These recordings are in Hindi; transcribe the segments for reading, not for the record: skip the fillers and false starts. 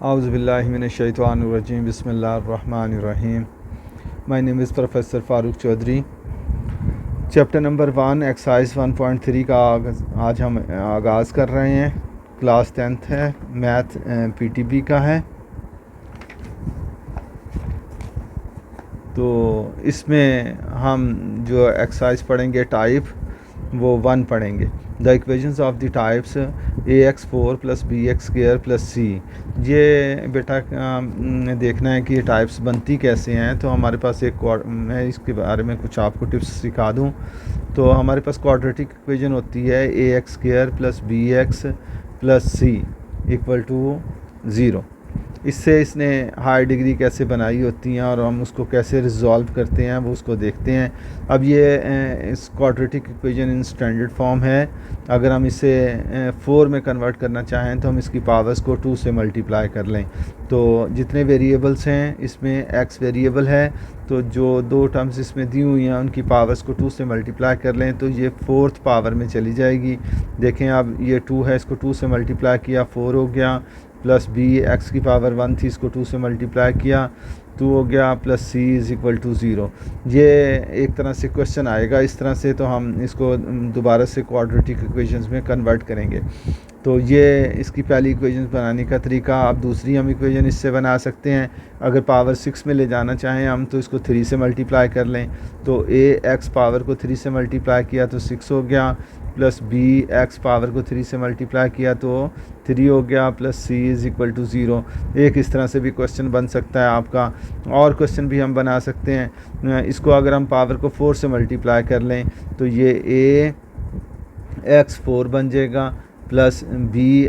Auzubillahiminash-shaytanir-rajim. Bismillahir-rahmanir-rahim. My name is Professor Farooq Chaudhry. Chapter number 1 exercise 1.3 का आज हम आगाज़ कर रहे हैं। क्लास 10th है, मैथ पीटीबी का है। तो इसमें हम जो एक्सरसाइज पढ़ेंगे टाइप वो 1 पढ़ेंगे। The equations of the types ax4 + bx² + c। ये बेटा देखना है कि ये टाइप्स बनती कैसे हैं। तो हमारे पास मैं इसके बारे में कुछ आपको टिप्स सिखा दूं। तो हमारे पास क्वाड्रेटिक इक्वेशन होती है ax² + bx + c = 0। इससे इसने हाई डिग्री कैसे बनाई होती हैं और हम उसको कैसे रिजॉल्व करते हैं वो उसको देखते हैं। अब ये इस quadratic equation in standard form है। अगर हम इसे 4 में कन्वर्ट करना चाहें तो हम इसकी पावर्स को 2 से मल्टीप्लाई कर लें। तो जितने वेरिएबल्स हैं इसमें x वेरिएबल है, तो जो 2 टर्म्स इसमें दी हुई हैं उनकी पावर्स को 2 से मल्टीप्लाई कर लें तो ये 4th पावर में चली जाएगी। देखें अब ये 2 है, इसको 2 से मल्टीप्लाई किया 4 हो गया, प्लस b x की पावर 1 थी, इसको 2 से मल्टीप्लाई किया 2 हो गया, प्लस c = 0। ये एक तरह से क्वेश्चन आएगा इस तरह से। तो हम इसको दोबारा से क्वाड्रेटिक इक्वेशंस में कन्वर्ट करेंगे। तो ये इसकी पहली इक्वेशन बनाने का तरीका। अब दूसरी हम इक्वेशन इससे बना सकते हैं। अगर पावर 6 में ले जाना चाहें हम तो इसको 3 से मल्टीप्लाई कर लें। तो ax पावर को 3 से मल्टीप्लाई किया तो 6 हो गया, प्लस bx पावर को 3 से मल्टीप्लाई किया तो 3 हो गया, प्लस c = 0। एक इस तरह से भी क्वेश्चन बन सकता है आपका। और क्वेश्चन भी हम बना सकते हैं। इसको अगर हम पावर को 4 से मल्टीप्लाई कर लें तो ये ax4 बन जाएगा, प्लस ये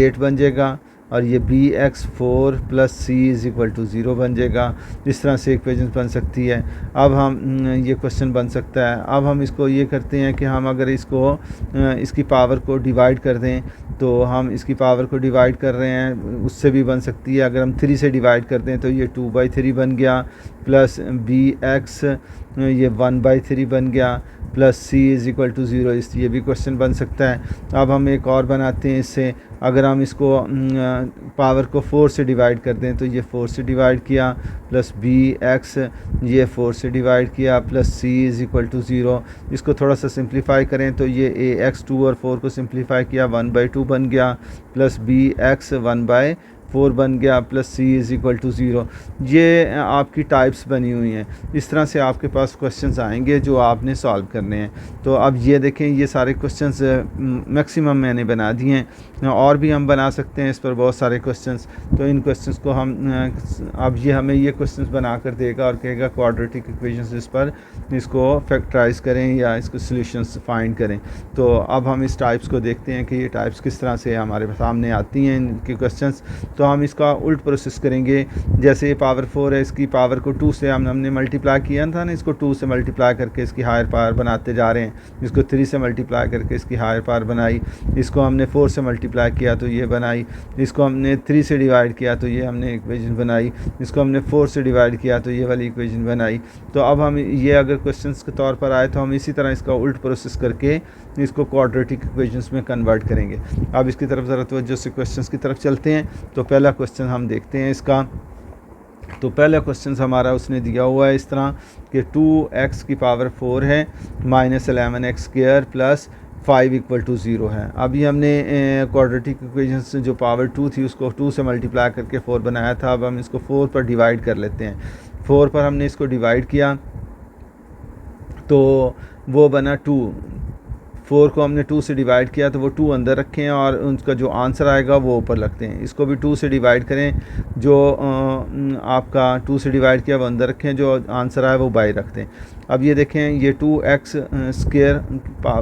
8 बन जाएगा, और ये bx4 + c = 0 बन जाएगा। इस तरह से इक्वेशन बन सकती है। अब हम ये क्वेश्चन बन सकता है। अब हम इसको ये करते हैं कि हम अगर इसकी पावर को डिवाइड कर दें तो हम इसकी पावर को डिवाइड कर रहे हैं, उससे भी बन सकती है। अगर हम 3 से डिवाइड कर दें तो ये 2/3 बन गया, प्लस bx ये 1/3 बन गया, प्लस c = 0। ये भी क्वेश्चन बन सकता है। अब हम एक और बनाते हैं इससे। अगर हम इसको पावर को 4 से डिवाइड कर दें तो ये 4 से डिवाइड किया, प्लस bx ये 4 से डिवाइड किया, प्लस c = 0। इसको थोड़ा सा सिंप्लीफाई करें तो ये ax 2 और 4 को सिंप्लीफाई किया 1/2 बन गया, प्लस bx 1/4 बन गया, प्लस c = 0। ये आपकी टाइप्स बनी हुई हैं। इस तरह से आपके पास क्वेश्चंस आएंगे जो आपने सॉल्व करने हैं। तो अब ये देखें, ये सारे क्वेश्चंस मैक्सिमम मैंने बना दिए हैं, और भी हम बना सकते हैं इस पर बहुत सारे क्वेश्चंस। तो इन क्वेश्चंस को हम अब ये हमें ये क्वेश्चंस बना कर देगा और कहेगा क्वाड्रेटिक इक्वेशंस इस पर इसको फैक्टराइज करें या इसको सॉल्यूशंस फाइंड करें। तो अब हम इस टाइप्स को देखते हैं कि ये टाइप्स किस तरह से हमारे सामने आती हैं इनके क्वेश्चंस। तो हम इसका उल्ट प्रोसेस करेंगे। जैसे ये पावर 4 है, इसकी पावर को 2 से हमने मल्टीप्लाई किया था ना, इसको 2 से मल्टीप्लाई करके इसकी हायर पावर बनाते जा रहे हैं। इसको 3 से मल्टीप्लाई करके इसकी हायर पावर बनाई, इसको हमने 4 से मल्टीप्लाई किया तो ये बनाई, इसको हमने 3 से डिवाइड किया तो ये हमने इक्वेशन बनाई, इसको हमने 4 से डिवाइड किया तो ये वाली इक्वेशन बनाई। तो अब हम ये अगर क्वेश्चंस के तौर पर आए तो हम इसी तरह इसका उल्ट प्रोसेस करके इसको क्वाड्रेटिक इक्वेशंस में कन्वर्ट करेंगे। अब इसकी तरफ ज़रा तवज्जो से क्वेश्चंस की तरफ चलते हैं। तो पहला क्वेश्चन हम देखते हैं इसका। तो पहला क्वेश्चन हमारा उसने दिया हुआ है इस तरह कि 2x की पावर 4 है, -11x² + 5 = 0 है। अभी हमने क्वाड्रेटिक इक्वेशन से जो पावर 2 थी उसको 2 से मल्टीप्लाई करके 4 बनाया था। अब हम इसको 4 पर डिवाइड कर लेते हैं। 4 पर हमने इसको डिवाइड किया तो वो बना 2। 4 को हमने 2 से डिवाइड किया तो वो 2 अंदर रखें और उसका जो आंसर आएगा वो ऊपर लगते हैं। इसको भी 2 से डिवाइड करें, जो आपका 2 से डिवाइड किया वो अंदर रखें, जो आंसर आए वो बाहर रखते हैं। अब ये देखें, ये 2x²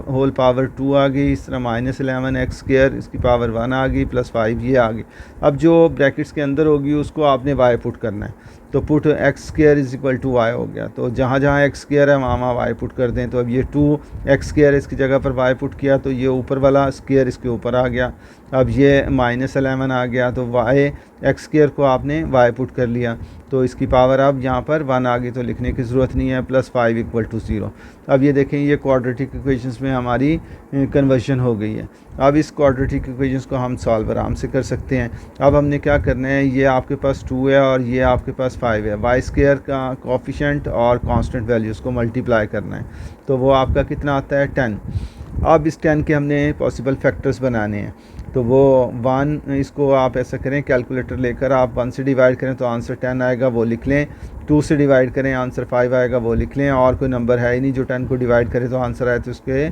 होल पावर 2 आ गई, इस तरह -11x² इसकी पावर 1 आ गई, प्लस 5 ये आ गई। अब जो ब्रैकेट्स के अंदर होगी उसको आपने y पुट करना है। तो पुट x² = y हो गया। तो जहाँ जहाँ x² है वहाँ y पुट कर दें। तो अब ये 2x² इसकी जगह पर y पुट किया तो ये ऊपर वाला स्क्वायर इसके ऊपर आ गया। अब ये -11 आ गया तो y x² को आपने y पुट कर लिया। तो इसकी पावर अब यहाँ पर 1 आ गई, तो लिखने की ज़रूरत नहीं है, +5 = 0। अब ये देखें ये क्वाड्रेटिक इक्वेशंस में हमारी कन्वर्जन हो गई है। अब इस क्वाड्रेटिक इक्वेशंस को हम सॉल्व आराम से कर सकते हैं। अब हमने क्या करना है, ये आपके पास 2 है और ये आपके पास 5 है, y² का कोफिशिएंट और कांस्टेंट वैल्यूज़ को मल्टीप्लाई करना है, तो वो आपका कितना आता है 10। अब इस 10 के हमने पॉसिबल फैक्टर्स बनाने हैं, तो वो 1, इसको आप ऐसा करें कैलकुलेटर लेकर आप 1 से डिवाइड करें तो आंसर 10 आएगा, वो लिख लें। 2 से डिवाइड करें आंसर 5 आएगा, वो लिख लें। और कोई नंबर है ही नहीं जो 10 को डिवाइड करे तो आंसर आए, तो उसके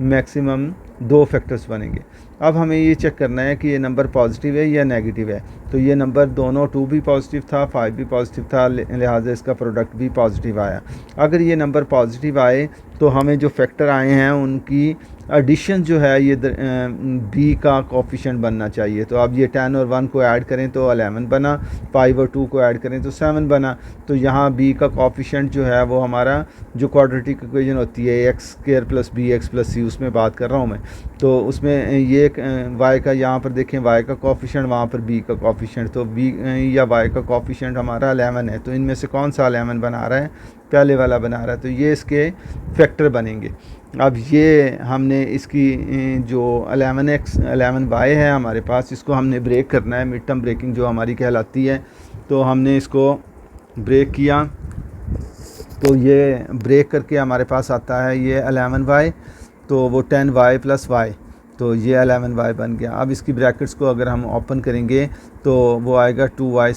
मैक्सिमम 2 फैक्टर्स बनेंगे। अब हमें ये चेक करना है कि ये नंबर पॉजिटिव है या नेगेटिव है। तो ये नंबर दोनों 2 भी पॉजिटिव था, 5 भी पॉजिटिव था, लिहाजा इसका प्रोडक्ट भी पॉजिटिव आया। अगर ये नंबर पॉजिटिव आए तो हमें जो फैक्टर आए हैं उनकी एडिशन जो है ये बी का कोफिशिएंट बनना चाहिए। तो अब ये 10 और 1 को ऐड करें तो 11 बना, 5 और 2 को ऐड करें तो 7 बना। तो यहाँ बी का कोफिशिएंट जो है वो हमारा जो क्वाड्रेटिक इक्वेशन होती है x² + bx + c, उसमें बात कर रहा हूँ मैं। तो उसमें ये y का, यहाँ पर देखें y का कोफिशिएंट, वहाँ पर b का कोफिशिएंट, तो b या y का कोफिशिएंट हमारा 11 है। तो इनमें से कौन सा 11 बना रहा है, पहले वाला बना रहा है, तो ये इसके फैक्टर बनेंगे। अब ये हमने इसकी जो 11y है हमारे पास, इसको हमने ब्रेक करना है, मिड टर्म ब्रेकिंग जो हमारी कहलाती है। तो हमने इसको ब्रेक किया, तो ये ब्रेक करके हमारे पास आता है ये 11y, तो वो 10y + y, तो ये 11y बन गया। अब इसकी ब्रैकेट्स को अगर हम ओपन करेंगे तो वो आएगा 2y² -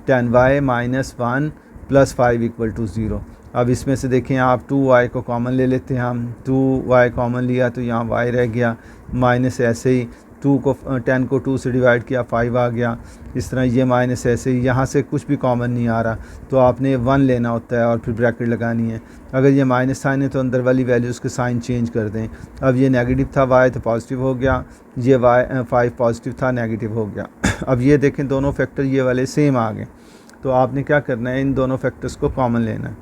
10y - 1 + 5 = 0। अब इसमें से देखें आप 2y को कॉमन ले लेते हैं, हम 2y कॉमन लिया तो यहाँ y रह गया, माइनस ऐसे ही 10 को 2 से डिवाइड किया 5 आ गया। इस तरह ये माइनस ऐसे ही, यहाँ से कुछ भी कॉमन नहीं आ रहा तो आपने 1 लेना होता है और फिर ब्रैकेट लगानी है। अगर ये माइनस साइन है तो अंदर वाली वैल्यूज़ के साइन चेंज कर दें। अब ये नेगेटिव था y तो पॉजिटिव हो गया, ये 5 पॉजिटिव था नेगेटिव हो गया। अब ये देखें दोनों फैक्टर ये वाले सेम आ गए, तो आपने क्या करना है, इन दोनों फैक्टर्स को कॉमन लेना है।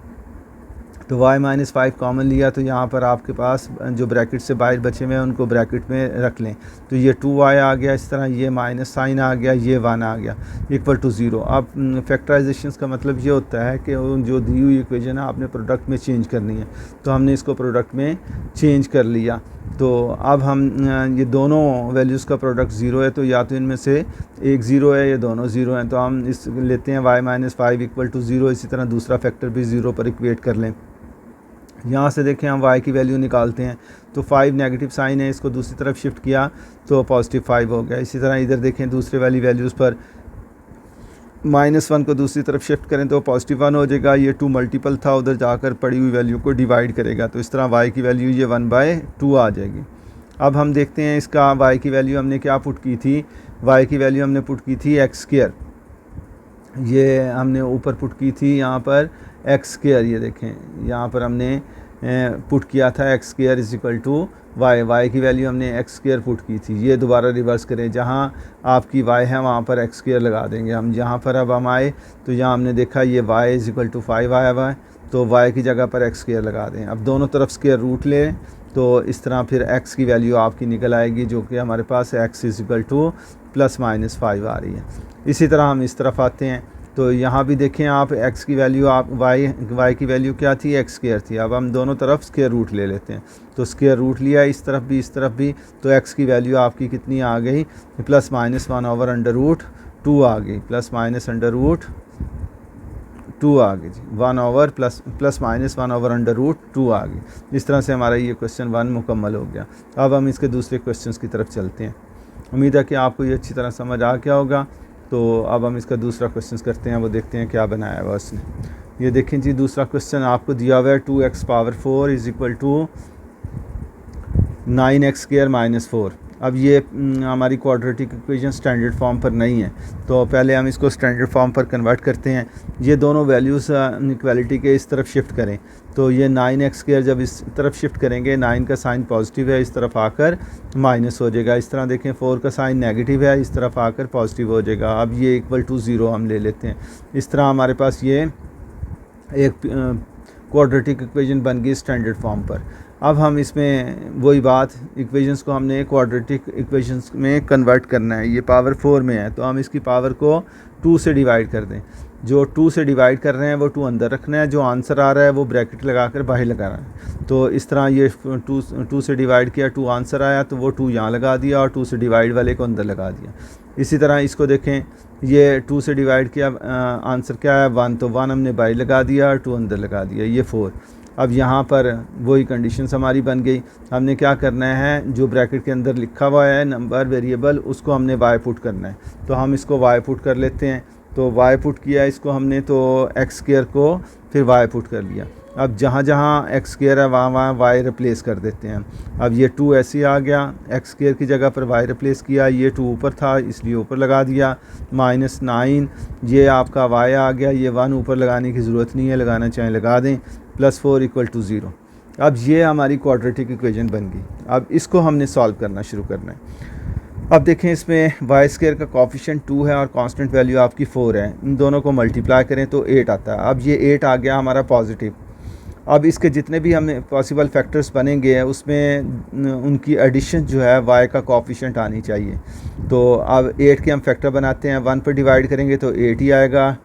तो y - 5 कॉमन लिया तो यहाँ पर आपके पास जो ब्रैकेट से बाहर बचे हुए हैं उनको ब्रैकेट में रख लें, तो ये 2y आ गया, इस तरह ये माइनस साइन आ गया, ये 1 आ गया, = 0। अब फैक्टराइजेशन का मतलब ये होता है कि जो दी हुई इक्वेशन है आपने प्रोडक्ट में चेंज करनी है, तो हमने इसको प्रोडक्ट में चेंज कर लिया। तो अब हम ये दोनों वैल्यूज़ का प्रोडक्ट 0 है, तो या तो इनमें से एक 0 है, ये दोनों 0 हैं, तो हम इस लेते हैं y - 5 = 0। इसी तरह दूसरा फैक्टर भी 0 पर इक्वेट कर लें। यहाँ से देखें हम y की वैल्यू निकालते हैं, तो 5 नेगेटिव साइन है, इसको दूसरी तरफ शिफ्ट किया तो पॉजिटिव 5 हो गया। इसी तरह इधर देखें दूसरे वाली वैल्यूज़ पर -1 को दूसरी तरफ शिफ्ट करें तो पॉजिटिव 1 हो जाएगा। ये 2 मल्टीपल था, उधर जाकर पड़ी हुई वैल्यू को डिवाइड करेगा, तो इस तरह y की वैल्यू ये 1/2 आ जाएगी। अब हम देखते हैं इसका y की वैल्यू हमने क्या पुट की थी, y की वैल्यू हमने पुट की थी x², ये हमने ऊपर पुट की थी यहाँ पर x², ये देखें यहाँ पर हमने पुट किया था x² = y की वैल्यू हमने x² पुट की थी। ये दोबारा रिवर्स करें, जहाँ आपकी y है वहाँ पर x² लगा देंगे हम। यहाँ पर अब हम आए तो यहाँ हमने देखा ये y = 5 आया हुआ है, तो y की जगह पर x² लगा दें। अब दोनों तरफ स्क्वायर रूट लें, तो इस तरह फिर x की वैल्यू आपकी निकल आएगी, जो कि हमारे पास x = ±5 आ रही है। इसी तरह हम इस तरफ आते हैं, तो यहाँ भी देखें आप x की वैल्यू, आप y की वैल्यू क्या थी, x² थी। अब हम दोनों तरफ स्क्वायर रूट ले लेते हैं, तो स्क्वायर रूट लिया इस तरफ भी इस तरफ भी, तो x की वैल्यू आपकी कितनी आ गई, +(1/√2) आ गई, +(1/√2) आ गई जी, +(1/√2) आ गई। इस तरह से हमारा ये क्वेश्चन 1 मुकम्मल हो गया। अब हम इसके दूसरे क्वेश्चन की तरफ चलते हैं। उम्मीद है कि आपको ये अच्छी तरह समझ आ गया होगा। तो अब हम इसका दूसरा क्वेश्चन करते हैं, वो देखते हैं क्या बनाया हुआ उसने। ये देखें जी, दूसरा क्वेश्चन आपको दिया हुआ है 2x⁴ = 9x² - 4। अब ये हमारी क्वाड्रेटिक इक्वेशन स्टैंडर्ड फॉर्म पर नहीं है, तो पहले हम इसको स्टैंडर्ड फॉर्म पर कन्वर्ट करते हैं। ये दोनों वैल्यूज़ इक्वालिटी के इस तरफ शिफ्ट करें, तो ये 9x² जब इस तरफ शिफ्ट करेंगे, 9 का साइन पॉजिटिव है, इस तरफ आकर माइनस हो जाएगा। इस तरह देखें 4 का साइन नेगेटिव है, इस तरफ आकर पॉजिटिव हो जाएगा। अब ये = 0 हम ले लेते हैं। इस तरह हमारे पास ये एक क्वाड्रेटिक इक्वेशन बन गई स्टैंडर्ड फॉर्म पर। अब हम इसमें वही बात, इक्वेशंस को हमने क्वाड्रेटिक इक्वेशंस में कन्वर्ट करना है। ये पावर 4 में है तो हम इसकी पावर को 2 से डिवाइड कर दें। जो 2 से डिवाइड कर रहे हैं वो 2 अंदर रखना है, जो आंसर आ रहा है वो ब्रैकेट लगा कर बाहर लगाना है। तो इस तरह ये 2 से डिवाइड किया, 2 आंसर आया तो वो 2 यहाँ लगा दिया और 2 से डिवाइड वाले को अंदर लगा दिया। इसी तरह इसको देखें, ये 2 से डिवाइड किया, आंसर क्या है 1, तो 1 हमने बाहर लगा दिया और 2 अंदर लगा दिया, ये 4। अब यहाँ पर वही कंडीशंस हमारी बन गई। हमने क्या करना है, जो ब्रैकेट के अंदर लिखा हुआ है नंबर वेरिएबल, उसको हमने वाई पुट करना है। तो हम इसको वाई पुट कर लेते हैं। तो वाई पुट किया इसको हमने, तो एक्स स्क्वायर को फिर वाई पुट कर लिया। अब जहाँ जहाँ एक्स स्क्वायर है वहाँ वहाँ वाई रिप्लेस कर देते हैं। अब ये 2 ऐसे ही आ गया, एक्स स्क्वायर की जगह पर वाई रिप्लेस किया, ये 2 ऊपर था इसलिए ऊपर लगा दिया, -9 ये आपका वाई आ गया। ये 1 ऊपर लगाने की ज़रूरत नहीं है, लगाना चाहें लगा दें, +4 = 0। अब ये हमारी क्वाड्रेटिक इक्वेशन बन गई। अब इसको हमने सॉल्व करना शुरू करना है। अब देखें, इसमें वाई स्क्वायर का कोफिशिएंट 2 है और कांस्टेंट वैल्यू आपकी 4 है। इन दोनों को मल्टीप्लाई करें तो 8 आता है। अब ये 8 आ गया हमारा पॉजिटिव। अब इसके जितने भी हमें पॉसिबल फैक्टर्स बनेंगे उसमें उनकी एडिशन जो है वाई का कोफिशिएंट आनी चाहिए। तो अब 8 के हम फैक्टर बनाते हैं, 1 पर डिवाइड करेंगे तो 8 ही आएगा,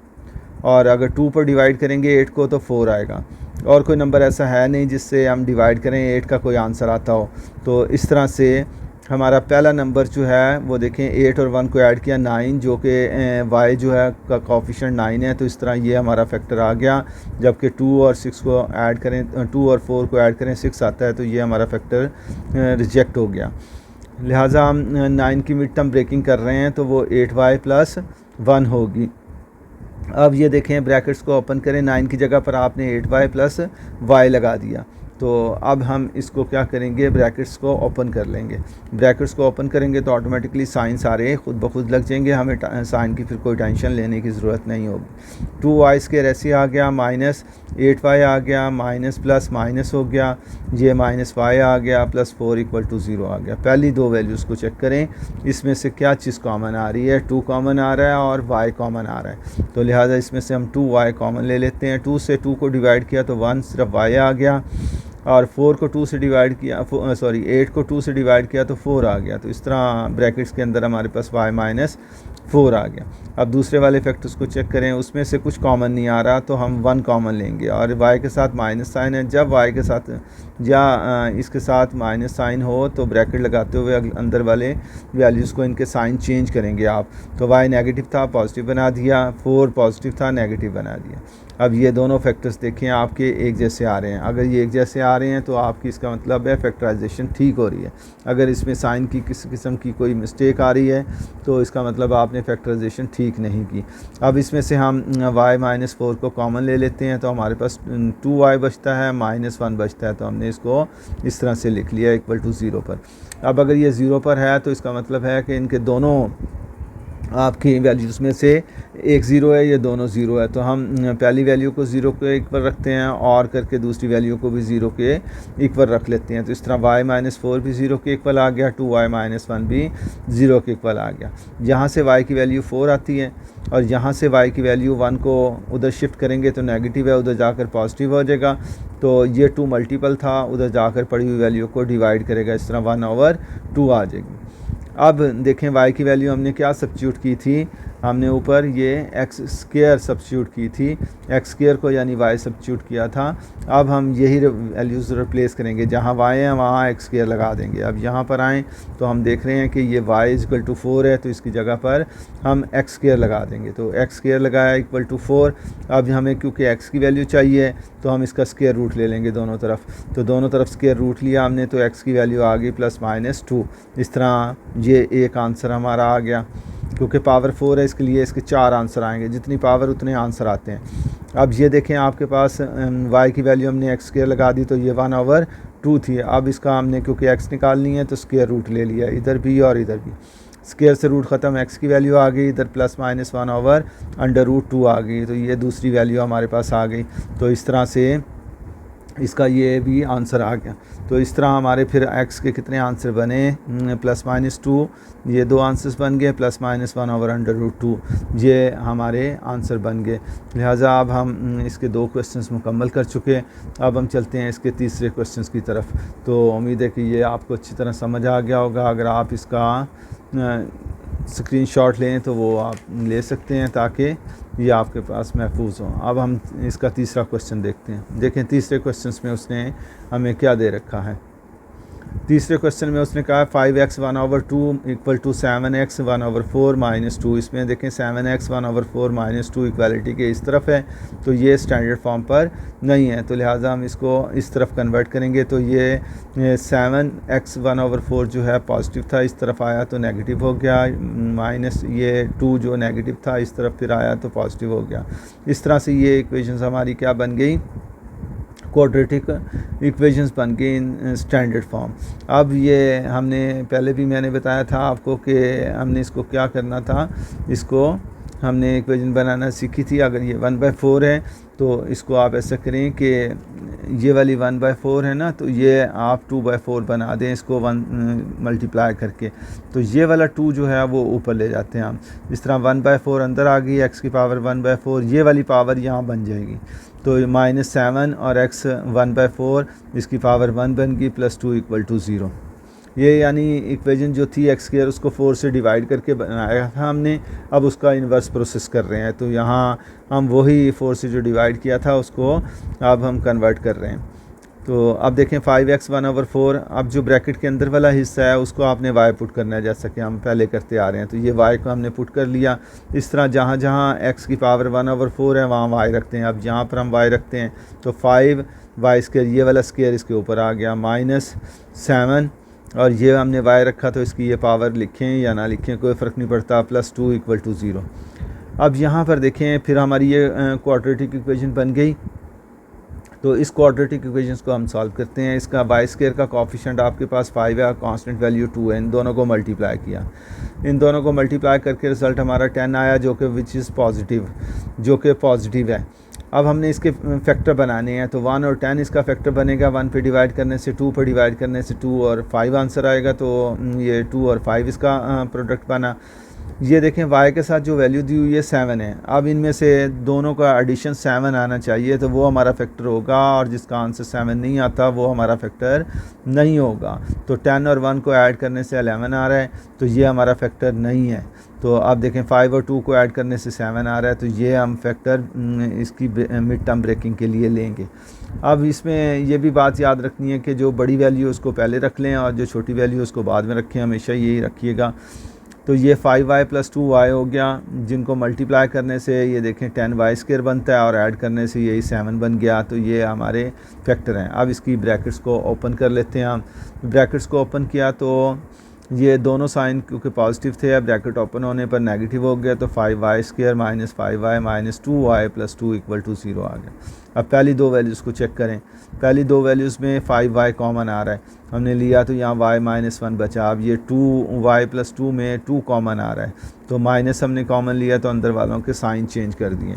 और अगर 2 पर डिवाइड करेंगे 8 को तो 4 आएगा। और कोई नंबर ऐसा है नहीं जिससे हम डिवाइड करें 8 का कोई आंसर आता हो। तो इस तरह से हमारा पहला नंबर जो है वो देखें, 8 और 1 को ऐड किया 9, जो कि वाई जो है का कोफिशिएंट 9 है। तो इस तरह ये हमारा फैक्टर आ गया। जबकि 2 और 6 को ऐड करें, 2 और 4 को ऐड करें 6 आता है, तो ये हमारा फैक्टर रिजेक्ट हो गया। लिहाजा हम 9 की मिड टर्म ब्रेकिंग कर रहे हैं तो वो 8y + 1 होगी। अब ये देखें, ब्रैकेट्स को ओपन करें, 9 की जगह पर आपने 8y + y लगा दिया। तो अब हम इसको क्या करेंगे, ब्रैकेट्स को ओपन कर लेंगे। ब्रैकेट्स को ओपन करेंगे तो ऑटोमेटिकली साइन सारे खुद ब खुद लग जाएंगे, हमें साइन की फिर कोई टेंशन लेने की ज़रूरत नहीं होगी। 2y² ऐसे आ गया, -8y आ गया, माइनस प्लस माइनस हो गया, ये -y आ गया, +4 = 0 आ गया। पहली 2 वैल्यूज़ को चेक करें, इसमें से क्या चीज़ कॉमन आ रही है, 2 कॉमन आ रहा है और y कॉमन आ रहा है। तो लिहाजा इसमें से हम 2y कॉमन ले लेते हैं। 2 से 2 को डिवाइड किया तो 1 सिर्फ y आ गया, और 4 को 2 से डिवाइड किया, 8 को 2 से डिवाइड किया तो 4 आ गया। तो इस तरह ब्रैकेट्स के अंदर हमारे पास y - 4 आ गया। अब दूसरे वाले फैक्टर्स को चेक करें, उसमें से कुछ कॉमन नहीं आ रहा तो हम 1 कॉमन लेंगे, और y के साथ माइनस साइन है। जब y के साथ या इसके साथ माइनस साइन हो तो ब्रैकेट लगाते हुए अंदर वाले वैल्यूज़ को इनके साइन चेंज करेंगे आप। तो y नेगेटिव था पॉजिटिव बना दिया, 4 पॉजिटिव था नेगेटिव बना दिया। अब ये दोनों फैक्टर्स देखें आपके एक जैसे आ रहे हैं। अगर ये एक जैसे आ रहे हैं तो आपकी इसका मतलब है फैक्टराइजेशन ठीक हो रही है। अगर इसमें साइन की किसी किस्म की कोई मिस्टेक आ रही है तो इसका मतलब आपने फैक्टराइजेशन ठीक नहीं की। अब इसमें से हम y - 4 को कॉमन ले लेते हैं तो हमारे पास 2y बचता है, -1 बचता है। तो हमने इसको इस तरह से लिख लिया = 0 पर। अब अगर ये 0 पर है तो इसका मतलब है कि इनके दोनों आपकी वैल्यूज़ में से एक 0 है, ये दोनों 0 है। तो हम पहली वैल्यू को 0 के इक्वल रखते हैं और करके दूसरी वैल्यू को भी 0 के इक्वल रख लेते हैं। तो इस तरह y - 4 भी 0 के इक्वल आ गया, 2y - 1 भी 0 के इक्वल आ गया। यहाँ से y की वैल्यू 4 आती है और यहाँ से y की वैल्यू 1 को उधर शिफ्ट करेंगे तो नेगेटिव है, उधर जाकर पॉजिटिव हो जाएगा। तो ये 2 मल्टीपल था, उधर जाकर पड़ी हुई वैल्यू को डिवाइड करेगा, इस तरह 1/2 आ जाएगी। अब देखें y की वैल्यू हमने क्या सब्स्टिट्यूट की थी, हमने ऊपर ये x² सब्स्टिट्यूट की थी, x² को यानी y सब्स्टिट्यूट किया था। अब हम यही वैल्यूज़ रिप्लेस करेंगे, जहाँ y है वहाँ x² लगा देंगे। अब यहाँ पर आएँ तो हम देख रहे हैं कि ये y = 4 है, तो इसकी जगह पर हम x² लगा देंगे। तो x² लगाया = 4। अब हमें क्योंकि x की वैल्यू चाहिए तो हम इसका स्क्वायर रूट ले लेंगे दोनों तरफ। तो दोनों तरफ स्क्वायर रूट लिया हमने तो x की वैल्यू आ गई +-2। इस तरह ये एक आंसर हमारा आ गया। क्योंकि पावर 4 है इसके लिए इसके 4 आंसर आएंगे, जितनी पावर उतने आंसर आते हैं। अब ये देखें आपके पास y की वैल्यू हमने x² लगा दी तो ये 1/2 थी। अब इसका हमने क्योंकि x निकालनी है तो स्क्वायर रूट ले लिया, इधर भी और इधर भी। स्क्वायर से रूट ख़त्म, x की वैल्यू आ गई, इधर +-1/√2 आ गई। तो ये दूसरी वैल्यू हमारे पास आ गई। तो इस तरह से इसका ये भी आंसर आ गया। तो इस तरह हमारे फिर x के कितने आंसर बने, +-2, ये 2 आंसर्स बन गए, +-1/√2 ये हमारे आंसर बन गए। लिहाजा अब हम इसके 2 क्वेश्चंस मुकम्मल कर चुके। अब हम चलते हैं इसके तीसरे क्वेश्चंस की तरफ। तो उम्मीद है कि ये आपको अच्छी तरह समझ आ गया होगा। अगर आप इसका स्क्रीनशॉट लें तो वो आप ले सकते हैं ताकि ये आपके पास महफूज हो। अब हम इसका तीसरा क्वेश्चन देखते हैं। देखें तीसरे क्वेश्चन में उसने हमें क्या दे रखा है। तीसरे क्वेश्चन में उसने कहा 5x 1/2 = 7x 1/4 - 2। इसमें देखें 7x 1/4 - 2 इक्वालिटी के इस तरफ है, तो ये स्टैंडर्ड फॉर्म पर नहीं है, तो लिहाजा हम इसको इस तरफ कन्वर्ट करेंगे। तो ये 7x 1/4 जो है पॉजिटिव था, इस तरफ आया तो नेगेटिव हो गया, माइनस ये 2 जो नेगेटिव था इस तरफ फिर आया तो पॉजिटिव हो गया। इस तरह से ये इक्वेशंस हमारी क्या बन गई, क्वाड्रेटिक इक्वेशंस बन गई इन स्टैंडर्ड फॉर्म। अब ये हमने पहले भी मैंने बताया था आपको कि हमने इसको क्या करना था, इसको हमने इक्वेशन बनाना सीखी थी। अगर ये 1/4 है तो इसको आप ऐसा करें कि ये वाली 1/4 है ना, तो ये आप 2/4 बना दें इसको 1 मल्टीप्लाई करके। तो ये वाला 2 जो है वो ऊपर ले जाते हैं हम। इस तरह 1/4 अंदर आ गई, x की पावर 1/4, ये वाली पावर यहाँ बन जाएगी। तो -7 और x 1/4 इसकी पावर 1 बन गई, +2 = 0। ये यानी इक्वेशन जो थी x² उसको 4 से डिवाइड करके बनाया था हमने, अब उसका इन्वर्स प्रोसेस कर रहे हैं। तो यहाँ हम वही 4 से जो डिवाइड किया था उसको अब हम कन्वर्ट कर रहे हैं। तो अब देखें 5x 1/4, अब जो ब्रैकेट के अंदर वाला हिस्सा है उसको आपने y पुट करना है, जैसा कि हम पहले करते आ रहे हैं। तो ये y को हमने पुट कर लिया। इस तरह जहाँ जहाँ x की पावर 1/4 है वहाँ y रखते हैं। अब यहाँ पर हम y रखते हैं तो 5y², ये वाला स्क्वायर इसके ऊपर आ गया, -7 और ये हमने y रखा तो इसकी ये पावर लिखें या ना लिखें कोई फ़र्क नहीं पड़ता, +2 = 0। अब यहाँ पर देखें फिर हमारी ये क्वाड्रेटिक इक्वेशन बन गई। तो इस क्वाड्रेटिक इक्वेशंस को हम सॉल्व करते हैं। इसका y² का कोफिशिएंट आपके पास 5 है, कांस्टेंट वैल्यू 2 है। इन दोनों को मल्टीप्लाई किया, इन दोनों को मल्टीप्लाई करके रिज़ल्ट हमारा 10 आया, जो कि विच इज़ पॉजिटिव, जो कि पॉजिटिव है। अब हमने इसके फैक्टर बनाने हैं, तो 1 और 10 इसका फैक्टर बनेगा। 1 पे डिवाइड करने से, 2 पे डिवाइड करने से 2 और 5 आंसर आएगा। तो ये 2 और 5 इसका प्रोडक्ट बना। ये देखें y के साथ जो वैल्यू दी हुई है 7 है। अब इनमें से दोनों का एडिशन 7 आना चाहिए, तो वो हमारा फैक्टर होगा, और जिसका आंसर 7 नहीं आता वो हमारा फैक्टर नहीं होगा। तो 10 और 1 को ऐड करने से 11 आ रहा है, तो ये हमारा फैक्टर नहीं है। तो अब देखें 5 और 2 को ऐड करने से 7 आ रहा है, तो ये हम फैक्टर इसकी मिड टर्म ब्रेकिंग के लिए लेंगे। अब इसमें ये भी बात याद रखनी है कि जो बड़ी वैल्यू उसको पहले रख लें और जो छोटी वैल्यू उसको बाद में रखें, हमेशा यही रखिएगा। तो ये 5y + 2y हो गया, जिनको मल्टीप्लाई करने से ये देखें 10y² बनता है और ऐड करने से यही 7 बन गया। तो ये हमारे फैक्टर हैं। अब इसकी ब्रैकेट्स को ओपन कर लेते हैं हम। ब्रैकेट्स को ओपन किया तो ये दोनों साइन क्योंकि पॉजिटिव थे, अब ब्रैकेट ओपन होने पर नेगेटिव हो गया। तो 5y² - 5y - 2y + 2 = 0 आ गया। अब पहली दो वैल्यूज़ को चेक करें। पहली दो वैल्यूज़ में 5y कॉमन आ रहा है, हमने लिया तो यहाँ y - 1 बचा। अब ये 2y + 2 में 2 कॉमन आ रहा है, तो माइनस हमने कॉमन लिया तो अंदर वालों के साइन चेंज कर दिए।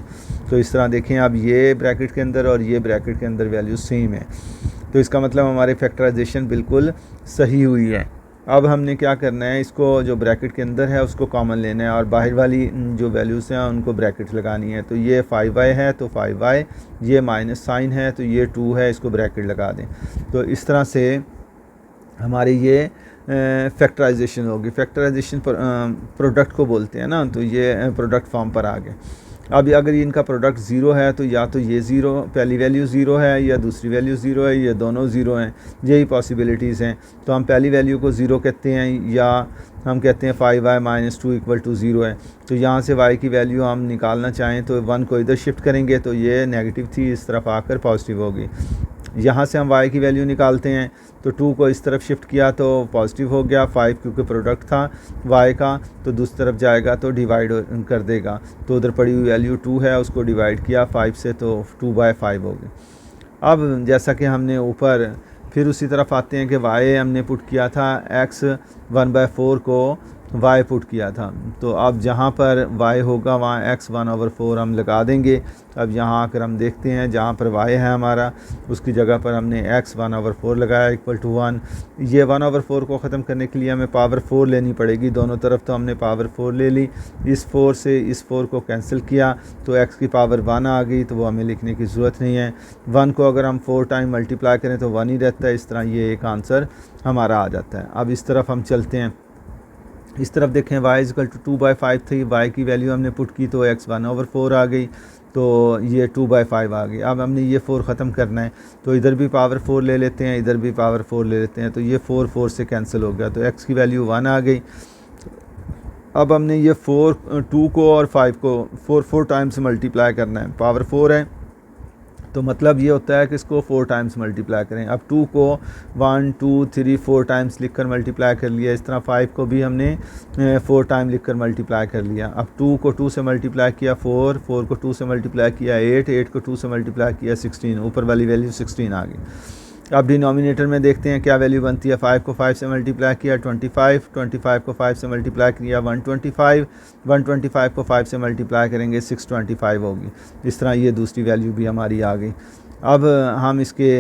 तो इस तरह देखें, अब ये ब्रैकेट के अंदर और ये ब्रैकेट के अंदर वैल्यू सेम है, तो इसका मतलब हमारी फैक्टराइजेशन बिल्कुल सही हुई है। अब हमने क्या करना है, इसको जो ब्रैकेट के अंदर है उसको कॉमन लेना है और बाहर वाली जो वैल्यूज़ हैं उनको ब्रैकेट लगानी है। तो ये 5y है तो 5y, ये माइनस साइन है तो ये 2 है, इसको ब्रैकेट लगा दें। तो इस तरह से हमारी ये फैक्टराइजेशन होगी। फैक्टराइजेशन प्रोडक्ट को बोलते हैं ना, तो ये प्रोडक्ट फॉर्म पर आ गए। अब अगर इनका प्रोडक्ट ज़ीरो है तो या तो ये ज़ीरो, पहली वैल्यू ज़ीरो है, या दूसरी वैल्यू ज़ीरो है, ये दोनों ज़ीरो हैं, यही पॉसिबिलिटीज़ हैं। तो हम पहली वैल्यू को ज़ीरो कहते हैं, या हम कहते हैं 5y - 2 = 0 है। तो यहाँ से y की वैल्यू हम निकालना चाहें तो 1 को इधर शिफ्ट करेंगे तो ये नेगेटिव थी, इस तरफ आकर पॉजिटिव होगी। यहाँ से हम y की वैल्यू निकालते हैं तो 2 को इस तरफ शिफ्ट किया तो पॉजिटिव हो गया, 5 क्योंकि प्रोडक्ट था y का तो दूसरी तरफ जाएगा तो डिवाइड कर देगा। तो उधर पड़ी हुई वैल्यू 2 है, उसको डिवाइड किया 5 से तो 2/5 हो गई। अब जैसा कि हमने ऊपर फिर उसी तरफ आते हैं कि y हमने पुट किया था x 1/4 को y पुट किया था। तो अब जहाँ पर y होगा वहाँ x 1/4 हम लगा देंगे। अब यहाँ आकर हम देखते हैं जहाँ पर y है हमारा उसकी जगह पर हमने x 1/4 लगाया इक्वल टू 1। ये 1/4 को ख़त्म करने के लिए हमें पावर 4 लेनी पड़ेगी दोनों तरफ, तो हमने पावर 4 ले ली। इस 4 से इस 4 को कैंसिल किया तो x की पावर 1 आ गई, तो वो हमें लिखने की ज़रूरत नहीं है। 1 को अगर हम 4 टाइम मल्टीप्लाई करें तो 1 ही रहता है। इस तरह ये एक आंसर हमारा आ जाता है। अब इस तरफ हम चलते हैं, इस तरफ देखें y इज़िकल टू 2/5 थी, y की वैल्यू हमने पुट की तो x 1/4 आ गई, तो ये 2/5 आ गई। अब हमने ये 4 ख़त्म करना है तो इधर भी पावर 4 ले लेते हैं, इधर भी पावर 4 ले लेते हैं, तो ये 4 4 से कैंसिल हो गया, तो x की वैल्यू 1 आ गई। अब हमने ये 2 को और 5 को 4 टाइम्स मल्टीप्लाई करना है। पावर 4 है तो मतलब ये होता है कि इसको 4 टाइम्स मल्टीप्लाई करें। अब 2 को 1 2 3 4 टाइम्स लिखकर मल्टीप्लाई कर लिया। इस तरह 5 को भी हमने 4 टाइम लिखकर मल्टीप्लाई कर लिया। अब 2 को 2 से मल्टीप्लाई किया 4 4 को 2 से मल्टीप्लाई किया 8 8 को 2 से मल्टीप्लाई किया 16, ऊपर वाली वैल्यू 16 आ गई। अब डिनोमिनेटर में देखते हैं क्या वैल्यू बनती है। 5 को 5 से मल्टीप्लाई किया 25 25 को 5 से मल्टीप्लाई किया 125 125 को 5 से मल्टीप्लाई करेंगे 625 होगी। इस तरह ये दूसरी वैल्यू भी हमारी आ गई। अब हम इसके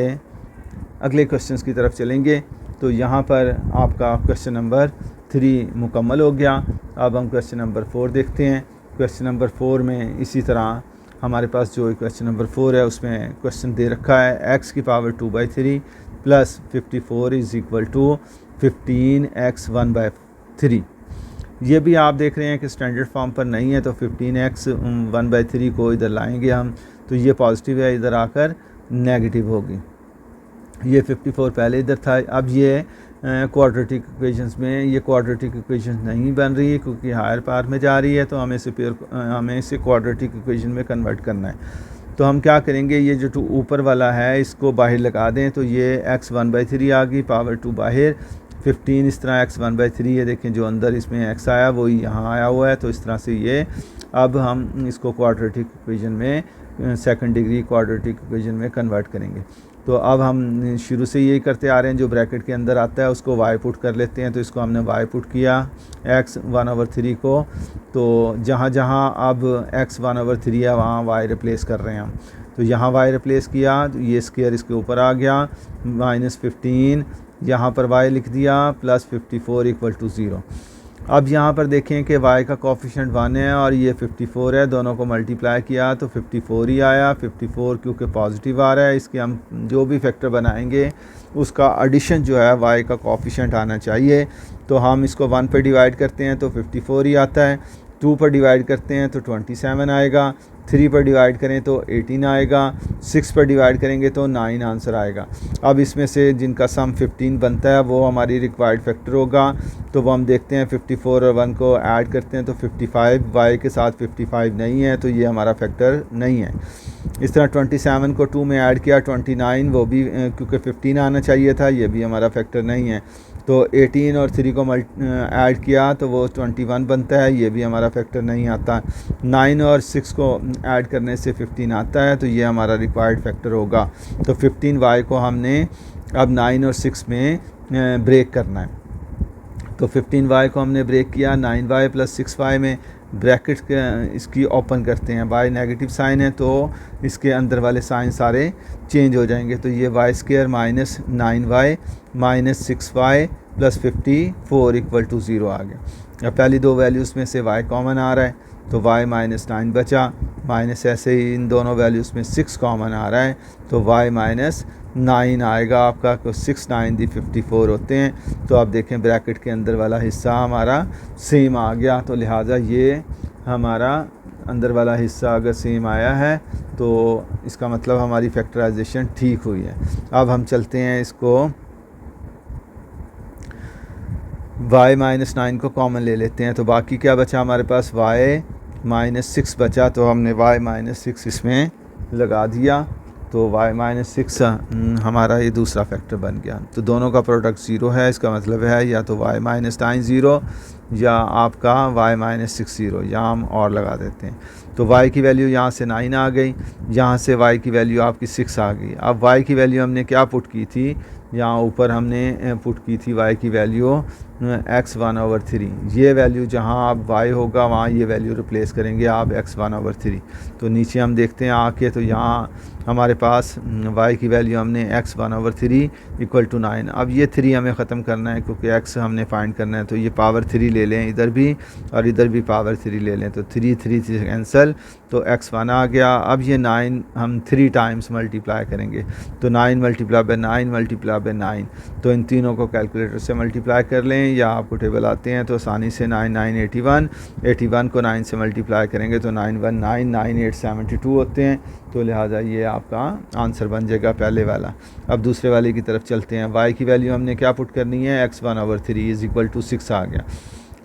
अगले क्वेश्चंस की तरफ चलेंगे। तो यहाँ पर आपका क्वेश्चन नंबर 3 मुकम्मल हो गया। अब हम क्वेश्चन नंबर 4 देखते हैं। क्वेश्चन नंबर 4 में इसी तरह हमारे पास जो क्वेश्चन नंबर 4 है उसमें क्वेश्चन दे रखा है x की power 2/3 plus 54 is equal to 15x 1/3। ये भी आप देख रहे हैं कि स्टैंडर्ड फॉर्म पर नहीं है, तो 15x 1/3 को इधर लाएंगे हम, तो ये पॉजिटिव है, इधर आकर नेगेटिव होगी। ये 54 पहले इधर था। अब ये क्वाड्रेटिक इक्वेशंस में ये क्वाड्रेटिक इक्वेशन नहीं बन रही है क्योंकि हायर पावर में जा रही है, तो हमें इसे क्वाड्रेटिक इक्वेशन में कन्वर्ट करना है। तो हम क्या करेंगे, ये जो 2 ऊपर वाला है इसको बाहर लगा दें, तो ये x 1/3 आ गई, पावर 2 बाहर, 15 इस तरह x 1/3 है। देखें जो अंदर इसमें x आया वही यहाँ आया हुआ है, तो इस तरह से ये अब हम इसको क्वाड्रेटिक इक्वेशन में सेकंड डिग्री क्वाड्रेटिक इक्वेशन में कन्वर्ट करेंगे। तो अब हम शुरू से यही करते आ रहे हैं, जो ब्रैकेट के अंदर आता है उसको y पुट कर लेते हैं। तो इसको हमने y पुट किया x 1/3 को, तो जहाँ जहाँ अब x 1/3 है वहाँ y रिप्लेस कर रहे हैं हम। तो यहाँ y रिप्लेस किया तो ये स्क्वायर इसके ऊपर आ गया, -15 यहाँ पर y लिख दिया, प्लस 54 इक्वल टू 0। अब यहाँ पर देखें कि y का कोफिशिएंट 1 है और ये 54 है, दोनों को मल्टीप्लाई किया तो 54 ही आया। 54 क्योंकि पॉजिटिव आ रहा है, इसके हम जो भी फैक्टर बनाएंगे उसका एडिशन जो है y का कोफिशिएंट आना चाहिए। तो हम इसको 1 पर डिवाइड करते हैं तो 54 ही आता है, 2 पर डिवाइड करते हैं तो 27 आएगा, 3 पर डिवाइड करें तो 18 आएगा, 6 पर डिवाइड करेंगे तो 9 आंसर आएगा। अब इसमें से जिनका सम 15 बनता है वो हमारी रिक्वायर्ड फैक्टर होगा। तो वो हम देखते हैं 54 और 1 को ऐड करते हैं तो 55, y के साथ 55 नहीं है तो ये हमारा फैक्टर नहीं है। इस तरह 27 को 2 में ऐड किया 29, वो भी क्योंकि 15 आना चाहिए था, ये भी हमारा फैक्टर नहीं है। तो 18 और 3 को ऐड किया तो वो 21 बनता है, ये भी हमारा फैक्टर नहीं आता। 9 और 6 को ऐड करने से 15 आता है, तो ये हमारा रिक्वायर्ड फैक्टर होगा। तो 15y को हमने अब 9 और 6 में ब्रेक करना है। तो 15y को हमने ब्रेक किया 9y प्लस 6y में, ब्रैकेट इसकी ओपन करते हैं, y नेगेटिव साइन है तो इसके अंदर वाले साइन सारे चेंज हो जाएंगे। तो ये y² minus 9y minus 6y plus 54 equal to 0 आ गया। अब पहली दो वैल्यूज़ में से y कॉमन आ रहा है तो y माइनस 9 बचा, माइनस ऐसे ही इन दोनों वैल्यूज़ में 6 कॉमन आ रहा है तो y माइनस 9 आएगा आपका, तो 6 9 दी 54 होते हैं। तो आप देखें ब्रैकेट के अंदर वाला हिस्सा हमारा सेम आ गया, तो लिहाजा ये हमारा अंदर वाला हिस्सा अगर सेम आया है तो इसका मतलब हमारी फैक्टराइजेशन ठीक हुई है। अब हम चलते हैं इसको y माइनस 9 को कॉमन ले लेते हैं, तो बाकी क्या बचा हमारे पास y माइनस 6 बचा, तो हमने y माइनस 6 इसमें लगा दिया, तो y माइनस 6 हमारा ये दूसरा फैक्टर बन गया। तो दोनों का प्रोडक्ट 0 है, इसका मतलब है या तो y माइनस 9 0 या आपका y माइनस 6 0, यहाँ हम और लगा देते हैं। तो y की वैल्यू यहाँ से 9 आ गई, यहाँ से y की वैल्यू आपकी 6 आ गई। अब y की वैल्यू हमने क्या पुट की थी, यहाँ ऊपर हमने पुट की थी y की वैल्यू x1/3, ये वैल्यू जहाँ आप y होगा वहाँ ये वैल्यू रिप्लेस करेंगे आप x1/3। तो नीचे हम देखते हैं आके, तो यहाँ हमारे पास y की वैल्यू हमने x1/3 = 9। अब ये 3 हमें ख़त्म करना है क्योंकि x हमने फाइंड करना है, तो ये पावर 3 ले लें इधर भी और इधर भी पावर 3 ले लें, तो 3 3 से कैंसिल, तो x1 आ गया। अब ये 9 हम 3 टाइम्स मल्टीप्लाई करेंगे, तो 9 × 9 × 9, तो इन तीनों को कैलकुलेटर से मल्टीप्लाई कर लें या आपको टेबल आते हैं तो आसानी से 9 9 81, 81 को 9 से मल्टीप्लाई करेंगे तो 9 1 9, 9 8 72 होते हैं। तो लिहाजा ये आपका आंसर बन जाएगा पहले वाला। अब दूसरे वाले की तरफ चलते हैं। y की वैल्यू हमने क्या पुट करनी है, x1/3 = 6 आ गया।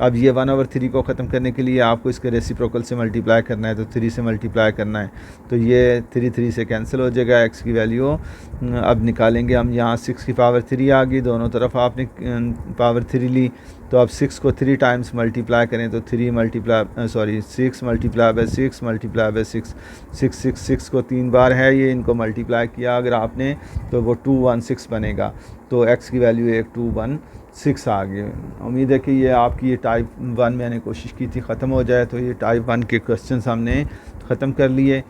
अब ये 1/3 को ख़त्म करने के लिए आपको इसके रेसिप्रोकल से मल्टीप्लाई करना है, तो 3 से मल्टीप्लाई करना है, तो ये 3 3 से कैंसिल हो जाएगा। x की वैल्यू अब निकालेंगे हम, यहाँ 6 की पावर 3 आ गई, दोनों तरफ आपने पावर 3 ली, तो अब 6 को 3 टाइम्स मल्टीप्लाई करें तो 6 × 6 × 6 6 6 को 3 बार है, ये इनको मल्टीप्लाई किया अगर आपने तो वो 216 बनेगा। तो x की वैल्यू 216 आ गई। उम्मीद है कि ये आपकी ये टाइप 1 मैंने कोशिश की थी ख़त्म हो जाए, तो ये टाइप 1 के क्वेश्चंस हमने ख़त्म कर लिए।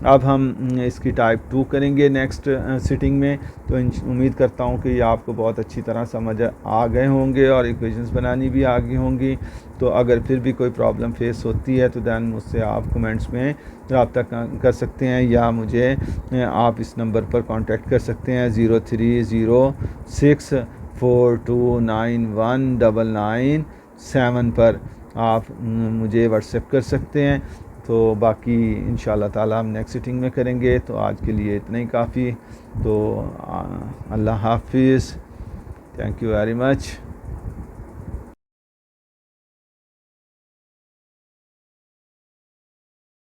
अब हम इसकी टाइप 2 करेंगे नेक्स्ट सिटिंग में। तो उम्मीद करता हूँ कि ये आपको बहुत अच्छी तरह समझ आ गए होंगे और इक्वेशंस बनानी भी आ गई होंगी। तो अगर फिर भी कोई प्रॉब्लम फेस होती है तो दैन मुझसे आप कमेंट्स में रब्ता कर सकते हैं या मुझे आप इस नंबर पर कांटेक्ट कर सकते हैं 030642919997 पर आप मुझे व्हाट्सएप कर सकते हैं। तो बाकी इंशाल्लाह ताला हम नेक्स्ट सिटिंग में करेंगे। तो आज के लिए इतना ही काफ़ी। तो अल्लाह हाफिज़, थैंक यू वेरी मच।